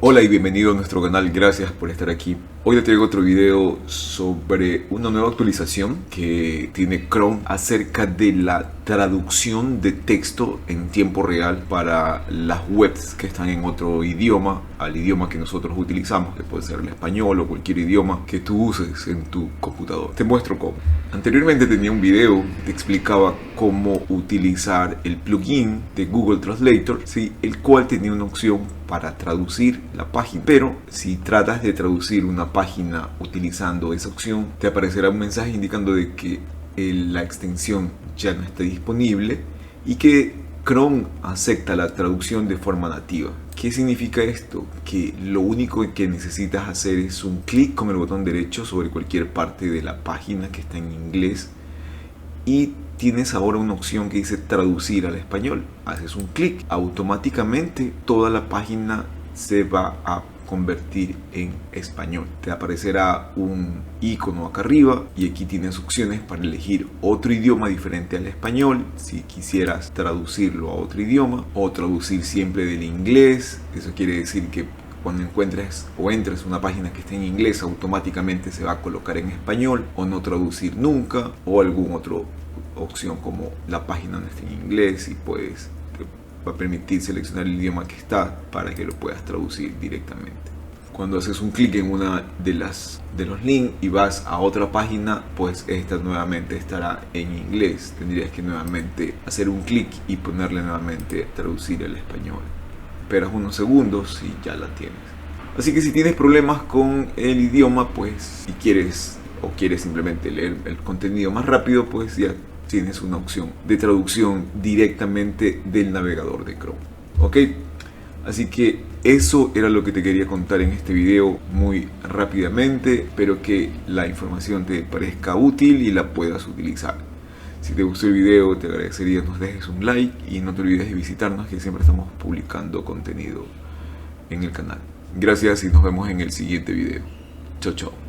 Hola y bienvenido a nuestro canal, gracias por estar aquí. Hoy te traigo otro video sobre una nueva actualización que tiene Chrome acerca de la traducción de texto en tiempo real para las webs que están en otro idioma al idioma que nosotros utilizamos, que puede ser el español o cualquier idioma que tú uses en tu computador. Te muestro cómo. Anteriormente tenía un video que te explicaba cómo utilizar el plugin de Google Translator, ¿sí? El cual tenía una opción para traducir la página, pero si tratas de traducir una página utilizando esa opción, te aparecerá un mensaje indicando de que la extensión ya no está disponible y que Chrome acepta la traducción de forma nativa. ¿Qué significa esto? Que lo único que necesitas hacer es un clic con el botón derecho sobre cualquier parte de la página que está en inglés y tienes ahora una opción que dice traducir al español. Haces un clic, automáticamente toda la página se va a convertir en español. Te aparecerá un icono acá arriba y aquí tienes opciones para elegir otro idioma diferente al español si quisieras traducirlo a otro idioma, o traducir siempre del inglés. Eso quiere decir que cuando encuentres o entres una página que esté en inglés, automáticamente se va a colocar en español, o no traducir nunca, o algún otro opción como la página no está en inglés y pues te va a permitir seleccionar el idioma que está para que lo puedas traducir directamente. Cuando haces un clic en una de los links y vas a otra página, pues esta nuevamente estará en inglés. Tendrías que nuevamente hacer un clic y ponerle nuevamente traducir al español. Esperas unos segundos y ya la tienes. Así que si tienes problemas con el idioma, pues si quieres simplemente leer el contenido más rápido, pues ya tienes una opción de traducción directamente del navegador de Chrome. ¿Ok? Así que eso era lo que te quería contar en este video muy rápidamente. Espero que la información te parezca útil y la puedas utilizar. Si te gustó el video, te agradecería que nos dejes un like y no te olvides de visitarnos, que siempre estamos publicando contenido en el canal. Gracias y nos vemos en el siguiente video. Chao, chao.